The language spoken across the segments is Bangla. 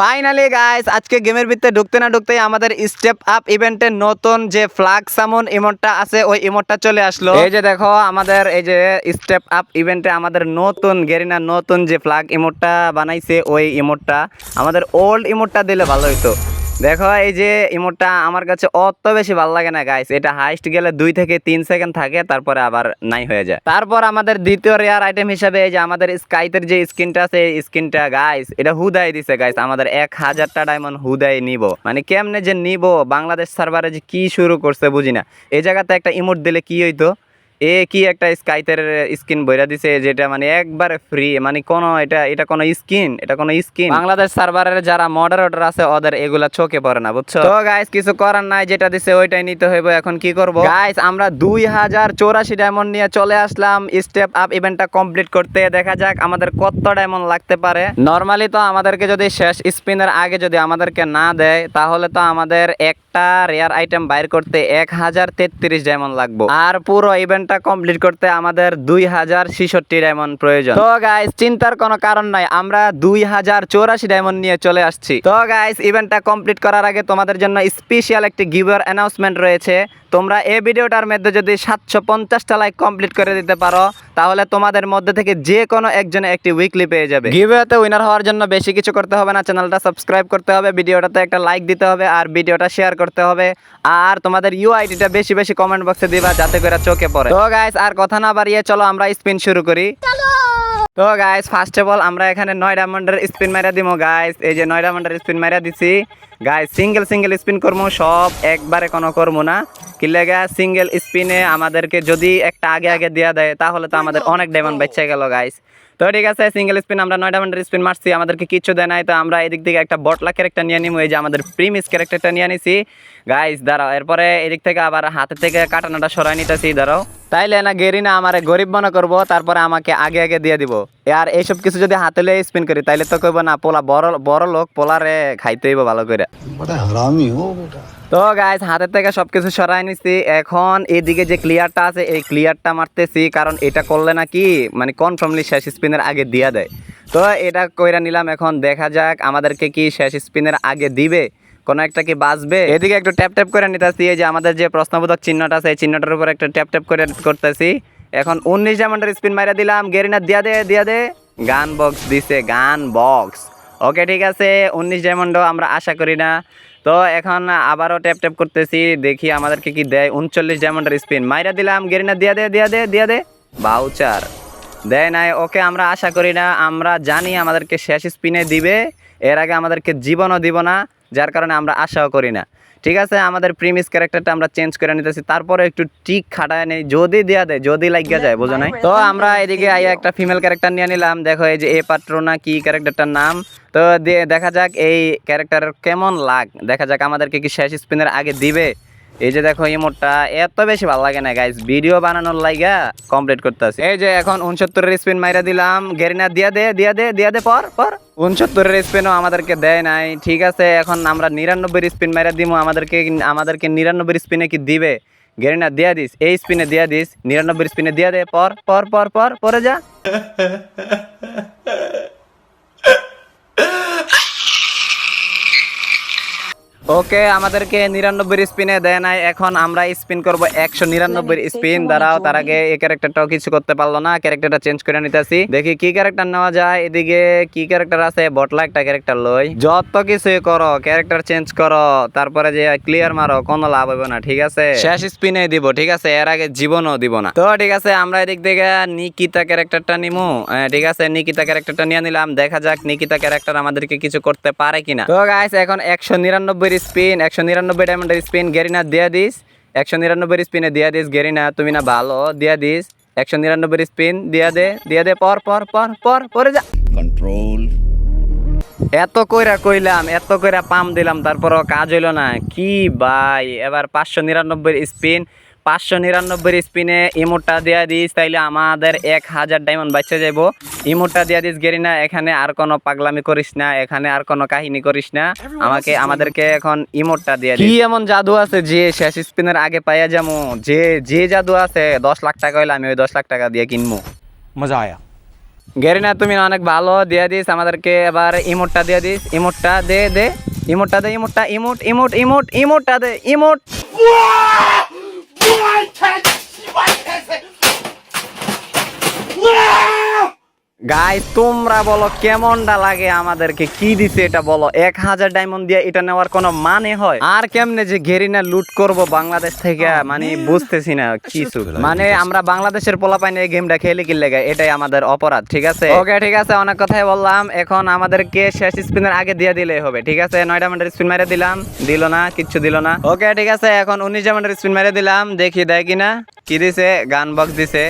ফাইনালি গাইস আজকে গেমের ভিতরে ঢুকতে না ঢুকতেই আমাদের স্টেপ আপ ইভেন্টের নতুন যে ফ্ল্যাগ সামন ইমোটটা আছে ওই ইমোটটা চলে আসলো। এই যে দেখো আমাদের এই যে স্টেপ আপ ইভেন্টে আমাদের নতুন গেরিনা নতুন যে ফ্ল্যাগ ইমোটটা বানাইছে ওই ইমোটটা আমাদের ওল্ড ইমোটটা দিলে ভালো হতো। দেখো এই যে ইমোটটা আমার কাছে অত বেশি ভালো লাগে না গাইস, এটা হাইস্ট গেলে 2 থেকে 3 সেকেন্ড থাকে তারপরে আবার নাই হয়ে যায়। তারপর আমাদের দ্বিতীয় রেয়ার আইটেম হিসেবে এই যে আমাদের স্কাইতের যে স্কিনটা আছে এই স্কিনটা গাইস এটা হুদাই দিছে গাইস, আমাদের 1000টা ডায়মন্ড হুদাই নিব। মানে কেমনে যে নিব, বাংলাদেশ সার্ভারে যে কি শুরু করছে বুঝি না। এই জায়গাতে একটা ইমোট দিলে কি হইতো, কি একটা স্কাইতের স্কিন বইরা দিছে যেটা মানে একবারে ফ্রি, মানে কোন এটা কোন স্কিন, এটা কোন স্কিন বাংলাদেশ সার্ভারের যারা মডারেটর আছে ওদের এগুলা চোখে পড়ে না, বুঝছো? তো গাইস কিছু করার নাই, যেটা দিছে ওইটাই নিতে হইব। এখন কি করব গাইস, আমরা 2084 ডায়মন্ড নিয়ে চলে আসলাম স্টেপ আপ ইভেন্টটা কমপ্লিট করতে। দেখা যাক আমাদের কত ডায়মন্ড লাগতে পারে। নরমালি তো আমাদেরকে যদি শেষ স্পিনের আগে যদি আমাদেরকে না দেয় তাহলে তো আমাদের একটা রেয়ার আইটেম বাইর করতে 1033 ডায়মন্ড লাগবে, আর পুরো ইভেন্ট কমপ্লিট করতে আমাদের 2066 ডায়মন্ড প্রয়োজন। তো গাইস চিন্তার কোনো কারণ নাই, আমরা 2084 ডায়মন্ড নিয়ে চলে আসছি। তো গাইস ইভেন্টটা কমপ্লিট করার আগে তোমাদের জন্য স্পেশাল একটি গিভওয়ে অ্যানাউন্সমেন্ট রয়েছে। তোমরা এই ভিডিওটার মধ্যে যদি 750টা লাইক কমপ্লিট করে দিতে পারো তাহলে তোমাদের মধ্যে থেকে যে কোনো একজনে একটি উইকলি পেয়ে যাবে। গিভওয়েতে উইনার হওয়ার জন্য বেশি কিছু করতে হবে না, চ্যানেলটা সাবস্ক্রাইব করতে হবে, ভিডিওটাতে একটা লাইক দিতে হবে আর ভিডিওটা শেয়ার করতে হবে, আর তোমাদের ইউআইডিটা বেশি বেশি কমেন্ট বক্সে দিবা যাতে করে চোখে পড়ে। তো গাইস আর কথা না বাড়িয়ে চলো আমরা স্পিন শুরু করি। তো গাইস ফার্স্ট অফ অল আমরা এখানে 9 ডায়মন্ডের স্পিন মাইরা দিমু গাইস। এই যে 9 ডায়মন্ডের স্পিন মাইরা দিছি গাইস। সিঙ্গেল স্পিন করবো, সব একবারে কোনো করবো না। কি লাগা সিঙ্গেল স্পিনে আমাদেরকে যদি একটা আগে আগে দেয়া দেয় তাহলে তো আমাদের অনেক ডায়মন্ড বেঁচে গেল গাইস। তো ঠিক আছে, সিঙ্গেল স্পিন আমরা 9 ডায়মন্ডের স্পিন মারছি, আমাদেরকে কিছু দেয় নাই। তো আমরা এদিক থেকে একটা বটলা ক্যারেক্টার নিয়ে নিবো, এই যে আমাদের প্রিমিস ক্যারেক্টারটা নিয়ে নিছি গাইস। দাঁড়াও, এরপরে এদিক থেকে আবার হাতে থেকে কাটানোটা সরাই নিতেছি। দাঁড়াও, তাইলে না গেরিনা আমারে গরিব মনে করবো, তারপরে আমাকে আগে আগে দিয়ে দিব। আর এইসব কিছু যদি হাতে লিয়ে স্পিন করি তাইলে তো কইব না পোলা বড় লোক, পোলারে খাইতে হইব ভালো করে। তো গাইস হাতের থেকে সবকিছু সরাই নিছি। এখন এইদিকে যে ক্লিয়ারটা আছে এই ক্লিয়ারটা মারতেছি, কারণ এটা করলে নাকি মানে কনফার্মলি শেষ স্পিনের আগে দিয়া দেয়। তো এটা কইরা নিলাম। এখন দেখা যাক আমাদেরকে কি শেষ স্পিনের আগে দিবে, কোনো একটা কি বাঁচবে। এদিকে একটু ট্যাপ ট্যাপ করে নিতেছি, এই যে আমাদের যে প্রশ্নবোধক চিহ্নটা আছে এই চিহ্নটার উপর একটা ট্যাপ ট্যাপ করে করতেছি। এখন 19 ডায়মন্ডের স্পিন মাইরা দিলাম। গেরিনা দিয়া দে গান বক্স দিছে, গান বক্স। ওকে ঠিক আছে, 19 ডায়মন্ডও আমরা আশা করি না। তো এখন আবারও ট্যাপ ট্যাপ করতেছি, দেখি আমাদেরকে কি দেয়। 39 ডায়মন্ডের স্পিন মাইরা দিলাম। গেরিনা দিয়া দে বাউচার দেয় নাই। ওকে আমরা আশা করি না, আমরা জানি আমাদেরকে শেষ স্পিনে দিবে, এর আগে আমাদেরকে জীবনও দিব না, যার কারণে আমরা আশাও করি না। ঠিক আছে, আমাদের প্রিমিস ক্যারেক্টারটা আমরা চেঞ্জ করে নিতেছি, তারপরে একটু টিক খাটায় নেই, যদি দেয়া দেয়, যদি লাগিয়া যায় বোঝা নাই। তো আমরা এদিকে আইয়া একটা ফিমেল ক্যারেক্টার নিয়ে নিলাম। দেখো এই যে এ পাট্রোনা কি ক্যারেক্টারটার নাম। তো দেখা যাক এই ক্যারেক্টার কেমন লাগ, দেখা যাক আমাদেরকে কি শেষ স্পিনের আগে দিবে। এই যে দেখো ইমোটটা এত বেশি ভালো লাগে না গাইস, ভিডিও বানানোর লাইগা কমপ্লিট করতেছি। এই যে এখন 69-এর স্পিন মাইরা দিলাম। গেরিনা দিয়া দে পর 69-এর স্পিনও আমাদেরকে দেয় নাই। ঠিক আছে, এখন আমরা 99-এর স্পিন মাইরা দিমু, আমাদেরকে 99-এর স্পিনে কি দিবে। গেরিনা দিয়া দিস, এই স্পিনে দিয়া দিস, 99-এর স্পিনে দিয়া দে পর পরে যা। ওকে আমাদেরকে 99-এর স্পিনে দেয় নাই। এখন আমরা স্পিন করব 199-এর স্পিন। দাঁড়াও, তার আগে এই ক্যারেক্টারটাও কিছু করতে পারলো না, ক্যারেক্টারটা চেঞ্জ করে নিতেছি, দেখি কি ক্যারেক্টার নেওয়া যায়। এদিকে কি ক্যারেক্টার আছে, বটলা একটা ক্যারেক্টার লই। যত কিছুই করো ক্যারেক্টার চেঞ্জ করো, তারপরে যে ক্লিয়ার মারো, কোনো লাভ হবে না। ঠিক আছে, শেষ স্পিনে দিব, ঠিক আছে, এর আগে জীবনও দিব না। তো ঠিক আছে, আমরা এদিক থেকে নিকিতা ক্যারেক্টারটা নিমু। ঠিক আছে, নিকিতা ক্যারেক্টারটা নিয়ে নিলাম। দেখা যাক নিকিতা ক্যারেক্টার আমাদেরকে কিছু করতে পারে কিনা। তো গাইস এখন 199-এর স্পিন, 199 ডায়মন্ডের স্পিন। গেরিনা দিয়া দিস, 199-এর স্পিনে দিয়া দিস। গেরিনা তুমি না ভালো, দিয়া দিস 199-এর স্পিন দিয়া দে পরে যা। কন্ট্রোল এত কইলাম, এত কইরা পাম দিলাম, তারপরও কাজ হইলো না। কি ভাই, এবার 599-এর স্পিন, 599-এর স্পিনে ইমোটটা দিয়া দিস, তাইলে আমাদের 1000 ডায়মন্ড বাঁচে যাবো। ইমোটটা দিয়া দিস গেরিনা, এখানে আর কোনো পাগলামি করিস না, এখানে আর কোনো কাহিনী করিস না, আমাদেরকে এখন ইমোটটা দিয়া দিস। কি এমন জাদু আছে যে শেষ স্পিনের আগে পাইয়া যাবো, যে জাদু আছে 10 লাখ টাকা হইলে আমি ওই 10 লাখ টাকা দিয়ে কিনবো। মজা আয়া গেরিনা তুমি অনেক ভালো দিয়ে দিস আমাদেরকে, এবার ইমোটটা দিয়ে দিস, ইমোটটা দে দে, ইমোটটা দে, ইমোটটা, ইমোট ইমোট ইমোট ইমোটটা দে, ইমোট। গাইস তোমরা বলো কেমনটা লাগে আমাদেরকে, কি দিছে এটা বলো। 1000 ডায়মন্ড দিয়ে এটা নেওয়ার কোনো মানে হয়? আর কেমনে যে গেরিনা লুট করব বাংলাদেশ থেকে, মানে বুঝতেছি না কিছু। মানে আমরা বাংলাদেশের পোলাপাইন এই গেমটা খেলে কি লাগে, এটাই আমাদের অপরাধ, ঠিক আছে? ওকে ঠিক আছে, অনেক কথাই বললাম, এখন আমাদেরকে শেষ স্পিনের আগে দিয়ে দিলেই হবে, ঠিক আছে? 9 ডায়মন্ডের স্পিন মেরে দিলাম, দিল না, কিচ্ছু দিল না। ওকে ঠিক আছে, এখন 19 ডায়মন্ডের স্পিন মেরে দিলাম, দেখি দেয় কিনা। কি দিছে? গান বক্স দিছে।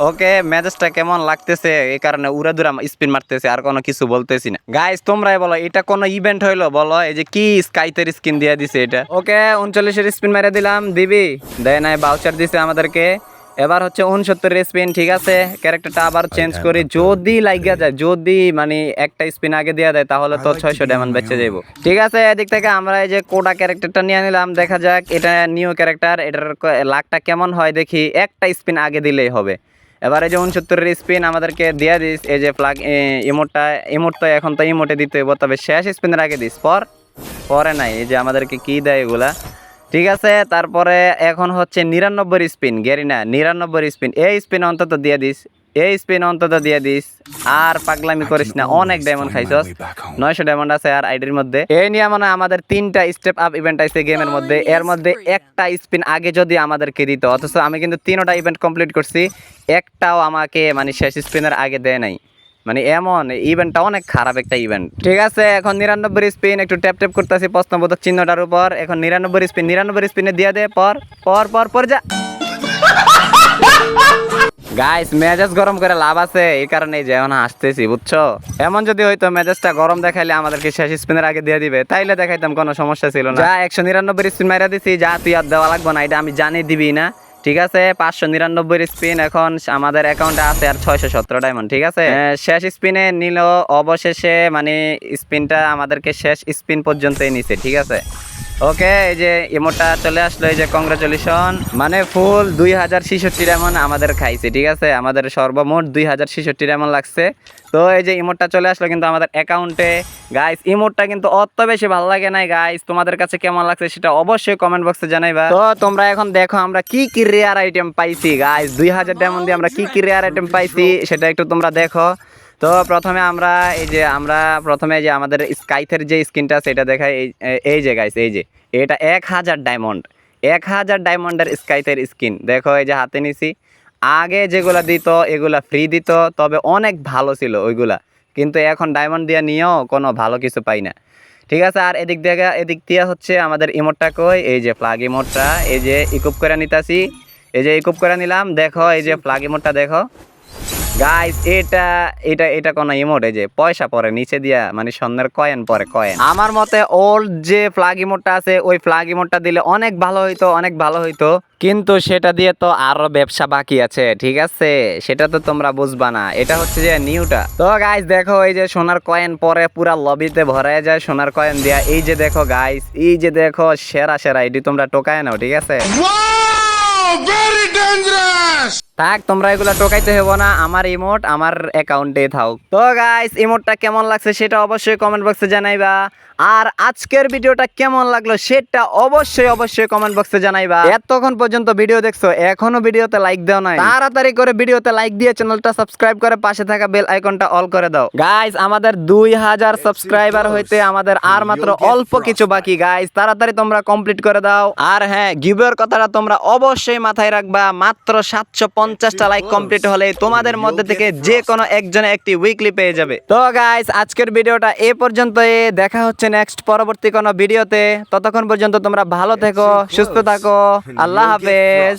ওকে, ম্যাচটা কেমন লাগতেছে এই কারণে উড়াদুরা স্পিন মারতেছে, আর কোনো কিছু বলতেছি না। গাইস তোমরাই বলো এটা কোনো ইভেন্ট হইলো বলো? এই যে কি স্কাইতের স্কিন দিয়ে দিছে এটা। ওকে 39-এর স্পিন মেরে দিলাম, দিবি? দেয় নাই, বাউচার দিছে আমাদেরকে। এবার হচ্ছে 69-এর স্পিন, ঠিক আছে? ক্যারেক্টারটা আবার চেঞ্জ করি, যদি লাগিয়া যায়, যদি মানে একটা স্পিন আগে দেওয়া দেয় তাহলে তো 600 ডায়মন্ড বেঁচে যাবো, ঠিক আছে? এদিক থেকে আমরা এই যে কোডা ক্যারেক্টারটা নিয়ে নিলাম, দেখা যাক এটা নিউ ক্যারেক্টার, এটার লাকটা কেমন হয় দেখি। একটা স্পিন আগে দিলেই হবে। এবারে যে 69-এর স্পিন আমাদেরকে দিয়ে দিস, এই যে ফ্ল্যাগ ইমোটটা, ইমোট তো এখন তো ইমোটে দিতে হবে, তবে শেষ স্পিনের আগে দিস, পরে নাই। এই যে আমাদেরকে কি দেয় এগুলা, ঠিক আছে? তারপরে এখন হচ্ছে 99-এর স্পিন, গেরিনা 99-এর স্পিন, এই স্পিন অন্তত দিয়ে দিস, এই স্পিন অন্তত দিয়ে দিস। আর পাগলামি করিস না, অনেক ডায়মন্ড খাইছস, 900 ডায়মন্ড আছে আর আইডির মধ্যে। এই নিয়ে মানে আমাদের 3টা স্টেপ আপ ইভেন্ট আছে গেমের মধ্যে, এর মধ্যে একটা স্পিন আগে যদি আমাদেরকে দিত, অথচ আমি কিন্তু 3টা ইভেন্ট কমপ্লিট করছি, একটাও আমাকে মানে শেষ স্পিনের আগে দেয় নাই। মানে এমন ইভেন্টটা অনেক খারাপ একটা ইভেন্ট, ঠিক আছে? এখন 99-এর স্পিন একটু ট্যাপ ট্যাপ করতেছি প্রশ্নবোধক চিহ্নটার উপর। এখন 99-এর স্পিন, 99-এর স্পিনে দিয়ে দে, পর যা। গাইস মেজাজ গরম করে লাভ আছে, এই কারণে যেমন আসতেছি, বুঝছো? এমন যদি হয়তো মেজাজটা গরম দেখাইলে আমাদেরকে শেষ স্পিনের আগে দিয়ে দিবে, তাইলে দেখাইতাম, কোনো সমস্যা ছিল না। যা 199-এর স্পিন মাইরা দিছি, যা তুই আর দেওয়া লাগবে না, এটা আমি জানি দিবি না, ঠিক আছে? 599-এর স্পিন, এখন আমাদের অ্যাকাউন্টে আছে আর 617 ডায়মন্ড, ঠিক আছে? শেষ স্পিনে নিল অবশেষে, মানে স্পিনটা আমাদেরকে শেষ স্পিন পর্যন্তই নিছে, ঠিক আছে? ওকে, এই যে ইমোটটা চলে আসলো, এই যে কংগ্রাচুলেশন, মানে ফুল 2066 ডায়মন্ড আমাদের খাইছে, ঠিক আছে? আমাদের সর্বমোট 2066 ডায়মন্ড লাগছে। তো এই যে ইমোটটা চলে আসলো কিন্তু আমাদের অ্যাকাউন্টে। গাইস ইমোটটা কিন্তু অত বেশি ভালো লাগে নাই, গাইস তোমাদের কাছে কেমন লাগছে সেটা অবশ্যই কমেন্ট বক্সে জানাইবা। তো তোমরা এখন দেখো আমরা কি কি রেয়ার আইটেম পাইছি, গাইস 2000 ডায়মন্ড দিয়ে আমরা কি কি রেয়ার আইটেম পাইছি সেটা একটু তোমরা দেখো। তো প্রথমে আমরা প্রথমে যে আমাদের স্কাইথের যে স্কিনটা সেটা দেখাই, এই যে গাইস, এই যে এটা 1000 ডায়মন্ড, 1000 ডায়মন্ডের স্কাইথের স্কিন দেখো, এই যে হাতে নিছি। আগে যেগুলা দিত এগুলা ফ্রি দিত, তবে অনেক ভালো ছিল ওইগুলা, কিন্তু এখন ডায়মন্ড দিয়ে নিয়েও কোনো ভালো কিছু পাই না, ঠিক আছে? আর এদিক দিয়ে হচ্ছে আমাদের ইমোটটা কই, এই যে ফ্ল্যাগ ইমোটটা, এই যে ইকুপ করে নিতাছি, এই যে ইকুপ করে নিলাম, দেখো এই যে ফ্ল্যাগ ইমোটটা দেখো গাইস, এটা এটা এটা কোন ইমোট, এই যে পয়সা পরে নিচে দিয়া, মানে স্বর্ণের কয়েন পরে কয়েন। আমার মতে ওল্ড যে ফ্ল্যাগ ইমোটটা আছে ওই ফ্ল্যাগ ইমোটটা দিলে অনেক ভালো হইতো, অনেক ভালো হইতো, কিন্তু সেটা দিয়ে তো আরো ব্যবসা বাকি আছে, ঠিক আছে? সেটা তো তোমরা বুঝবা না, এটা হচ্ছে যে নিউটা। তো গাইস দেখো, এই যে সোনার কয়েন পরে পুরা লবিতে ভরে যায় সোনার কয়েন দিয়া। এই যে দেখো গাইস, এই যে দেখো সেরা সেরা, এটি তোমরা টোকায় নাও, ঠিক আছে? very dangerous থাক, তোমরা এগুলা টোকাইতে হবো না, আমার ইমোট আমার অ্যাকাউন্টে থাক। তো গাইস ইমোটটা কেমন লাগছে সেটা অবশ্যই কমেন্ট বক্সে জানাইবা, আর আজকের ভিডিওটা কেমন লাগলো সেটা অবশ্যই কমেন্ট বক্সে জানাইবা। এতক্ষণ পর্যন্ত ভিডিও দেখছো, এখনো ভিডিওতে লাইক দাও নাই, তাড়াতাড়ি করে ভিডিওতে লাইক দিয়ে চ্যানেলটা সাবস্ক্রাইব করে পাশে থাকা বেল আইকনটা অল করে দাও। গাইস আমাদের 2000 সাবস্ক্রাইবার হইতে আমাদের আর মাত্র অল্প কিছু বাকি, গাইস তাড়াতাড়ি তোমরা কমপ্লিট করে দাও। আর হ্যাঁ, গিভওয়ের কথাটা তোমরা অবশ্যই মাথায় রাখবা, মাত্র 750টা লাইক কমপ্লিট হলে তোমাদের মধ্যে থেকে যে কোনো একজনে একটি উইকলি পেয়ে যাবে। তো গাইস আজকের ভিডিওটা এ পর্যন্তই, দেখা হচ্ছে নেক্সট পরবর্তী কোনো ভিডিওতে। ততক্ষণ পর্যন্ত তোমরা ভালো থেকো, সুস্থ থাকো, আল্লাহ হাফেজ।